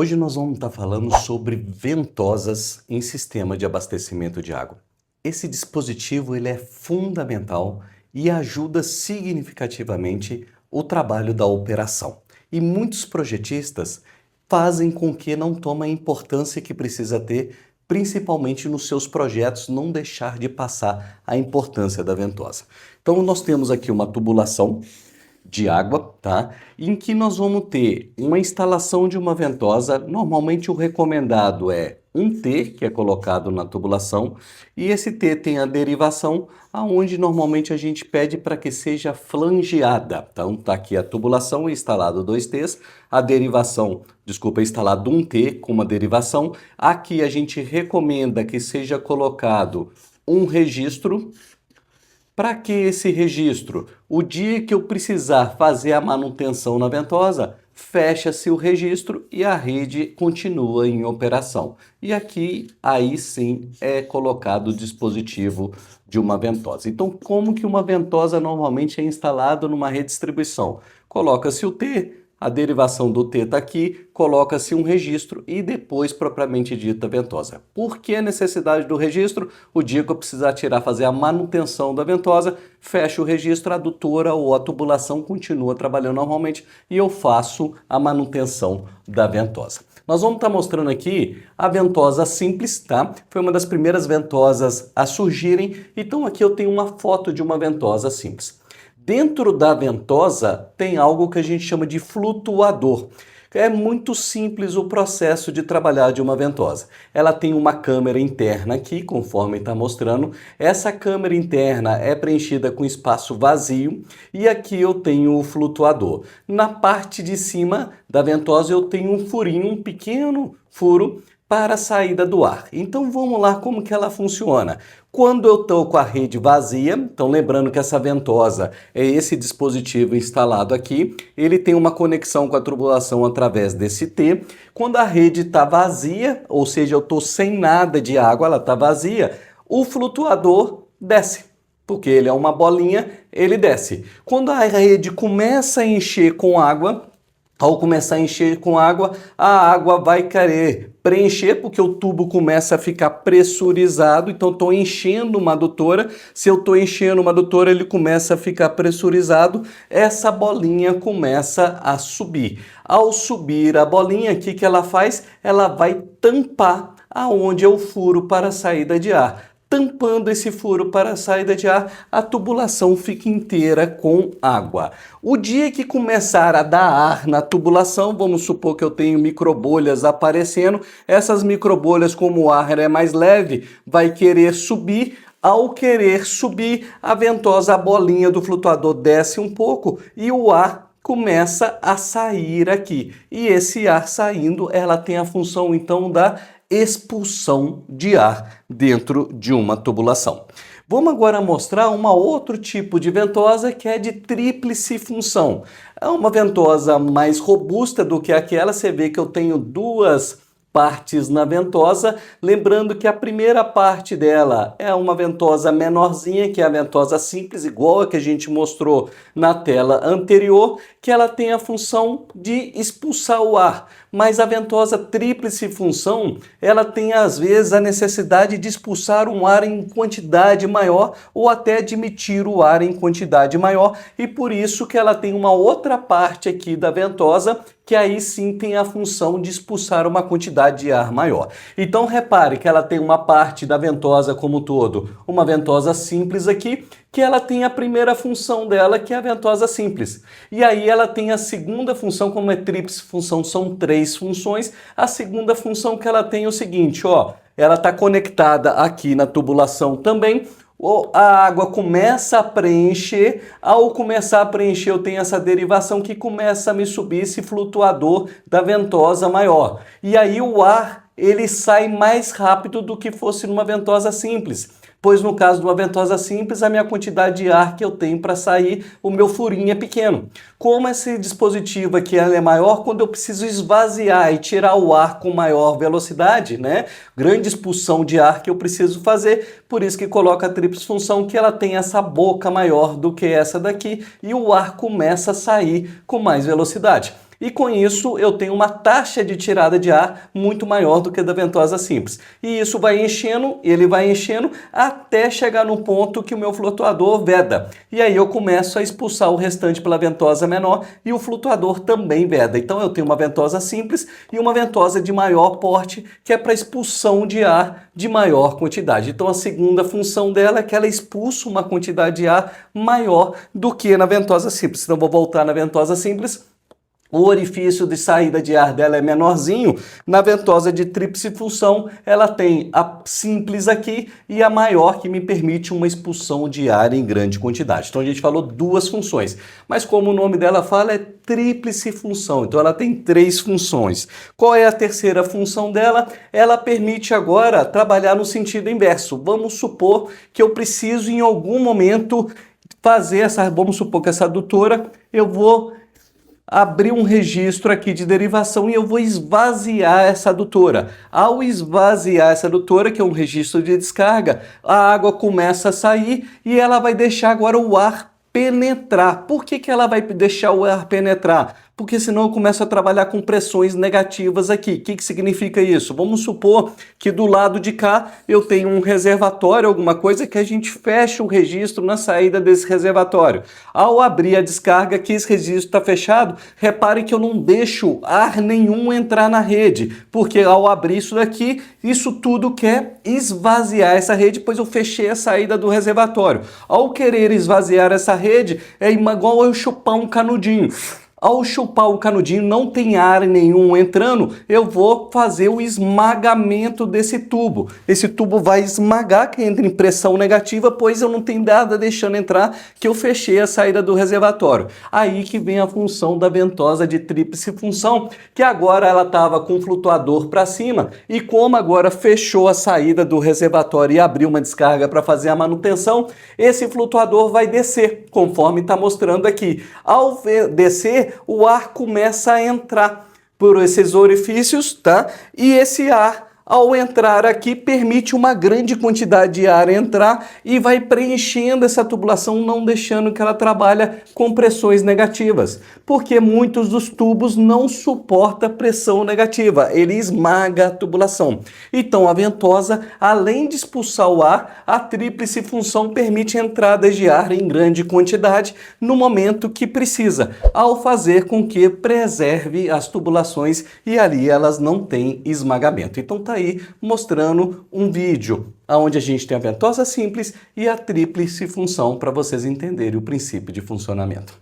Hoje nós vamos estar falando sobre ventosas em sistema de abastecimento de água. Esse dispositivo ele é fundamental e ajuda significativamente o trabalho da operação. E muitos projetistas fazem com que não tome a importância que precisa ter, principalmente nos seus projetos, não deixar de passar a importância da ventosa. Então nós temos aqui uma tubulação de água, tá? Em que nós vamos ter uma instalação de uma ventosa. Normalmente o recomendado é um T, que é colocado na tubulação, e esse T tem a derivação, aonde normalmente a gente pede para que seja flangeada. Então tá aqui a tubulação, instalado 2 T's, a derivação, desculpa, instalado um T com uma derivação. Aqui a gente recomenda que seja colocado um registro. Para que esse registro? O dia que eu precisar fazer a manutenção na ventosa, fecha-se o registro e a rede continua em operação. E aqui, aí sim, é colocado o dispositivo de uma ventosa. Então, como que uma ventosa normalmente é instalada numa redistribuição? Coloca-se o T, a derivação do T está aqui, coloca-se um registro e depois propriamente dita ventosa. Por que a necessidade do registro? O dia que eu precisar fazer a manutenção da ventosa, fecho o registro, a adutora ou a tubulação continua trabalhando normalmente e eu faço a manutenção da ventosa. Nós vamos estar mostrando aqui a ventosa simples, tá? Foi uma das primeiras ventosas a surgirem, então aqui eu tenho uma foto de uma ventosa simples. Dentro da ventosa tem algo que a gente chama de flutuador. É muito simples o processo de trabalhar de uma ventosa. Ela tem uma câmera interna aqui, conforme está mostrando. Essa câmera interna é preenchida com espaço vazio e aqui eu tenho o flutuador. Na parte de cima da ventosa eu tenho um furinho, um pequeno furo para a saída do ar. Então vamos lá como que ela funciona. Quando eu estou com a rede vazia, então lembrando que essa ventosa é esse dispositivo instalado aqui, ele tem uma conexão com a tubulação através desse T. Quando a rede está vazia, ou seja, eu estou sem nada de água, ela está vazia, o flutuador desce. Porque ele é uma bolinha, ele desce. Quando a rede começa a encher com água, ao começar a encher com água, a água vai querer preencher porque o tubo começa a ficar pressurizado, então estou enchendo uma adutora. Se eu estou enchendo uma adutora, ele começa a ficar pressurizado, essa bolinha começa a subir. Ao subir a bolinha, o que ela faz? Ela vai tampar aonde é o furo para a saída de ar. Tampando esse furo para a saída de ar, a tubulação fica inteira com água. O dia que começar a dar ar na tubulação, vamos supor que eu tenho microbolhas aparecendo, essas microbolhas, como o ar é mais leve, vai querer subir. Ao querer subir, a ventosa, a bolinha do flutuador desce um pouco e o ar começa a sair aqui. E esse ar saindo, ela tem a função então da expulsão de ar dentro de uma tubulação. Vamos agora mostrar um outro tipo de ventosa que é de tríplice função. É uma ventosa mais robusta do que aquela, você vê que eu tenho duas partes na ventosa, lembrando que a primeira parte dela é uma ventosa menorzinha, que é a ventosa simples, igual a que a gente mostrou na tela anterior, que ela tem a função de expulsar o ar. Mas a ventosa tríplice função, ela tem às vezes a necessidade de expulsar um ar em quantidade maior ou até de emitir o ar em quantidade maior, e por isso que ela tem uma outra parte aqui da ventosa que aí sim tem a função de expulsar uma quantidade de ar maior. Então repare que ela tem uma parte da ventosa como um todo, uma ventosa simples aqui, que ela tem a primeira função dela, que é a ventosa simples. E aí ela tem a segunda função, como é tríplice função, são 3 funções. A segunda função que ela tem é o seguinte, ó, ela está conectada aqui na tubulação também. A água começa a preencher, ao começar a preencher eu tenho essa derivação que começa a me subir esse flutuador da ventosa maior. E aí o ar, ele sai mais rápido do que fosse numa ventosa simples. Pois no caso de uma ventosa simples, a minha quantidade de ar que eu tenho para sair, o meu furinho é pequeno. Como esse dispositivo aqui é maior, quando eu preciso esvaziar e tirar o ar com maior velocidade, né? Grande expulsão de ar que eu preciso fazer, por isso que coloca a tríplice função, que ela tem essa boca maior do que essa daqui e o ar começa a sair com mais velocidade. E com isso eu tenho uma taxa de tirada de ar muito maior do que a da ventosa simples. E isso vai enchendo, ele vai enchendo até chegar no ponto que o meu flutuador veda. E aí eu começo a expulsar o restante pela ventosa menor e o flutuador também veda. Então eu tenho uma ventosa simples e uma ventosa de maior porte, que é para expulsão de ar de maior quantidade. Então a segunda função dela é que ela expulsa uma quantidade de ar maior do que na ventosa simples. Então vou voltar na ventosa simples. O orifício de saída de ar dela é menorzinho. Na ventosa de tríplice função, ela tem a simples aqui e a maior, que me permite uma expulsão de ar em grande quantidade. Então a gente falou duas funções, mas como o nome dela fala, é tríplice função. Então ela tem três funções. Qual é a terceira função dela? Ela permite agora trabalhar no sentido inverso. Vamos supor que eu preciso em algum momento fazer essa, vamos supor que essa adutora, eu vou abrir um registro aqui de derivação e eu vou esvaziar essa adutora. Ao esvaziar essa adutora, que é um registro de descarga, a água começa a sair e ela vai deixar agora o ar penetrar. Por que ela vai deixar o ar penetrar? Porque senão eu começo a trabalhar com pressões negativas aqui. O que significa isso? Vamos supor que do lado de cá eu tenho um reservatório, alguma coisa que a gente fecha o registro na saída desse reservatório. Ao abrir a descarga, que esse registro está fechado, repare que eu não deixo ar nenhum entrar na rede, porque ao abrir isso daqui, isso tudo quer esvaziar essa rede, pois eu fechei a saída do reservatório. Ao querer esvaziar essa rede, é igual eu chupar um canudinho. Ao chupar o canudinho, não tem ar nenhum entrando, eu vou fazer o esmagamento desse tubo. Esse tubo vai esmagar, que entra em pressão negativa, pois eu não tenho nada deixando entrar, que eu fechei a saída do reservatório. Aí que vem a função da ventosa de tríplice função, que agora ela estava com o flutuador para cima, e como agora fechou a saída do reservatório e abriu uma descarga para fazer a manutenção, esse flutuador vai descer, conforme está mostrando aqui. Ao descer, o ar começa a entrar por esses orifícios, tá? E esse ar, ao entrar aqui, permite uma grande quantidade de ar entrar e vai preenchendo essa tubulação, não deixando que ela trabalhe com pressões negativas. Porque muitos dos tubos não suportam pressão negativa, ele esmaga a tubulação. Então a ventosa, além de expulsar o ar, a tríplice função permite entradas de ar em grande quantidade no momento que precisa, ao fazer com que preserve as tubulações e ali elas não têm esmagamento. Então tá aí mostrando um vídeo onde a gente tem a ventosa simples e a tríplice função para vocês entenderem o princípio de funcionamento.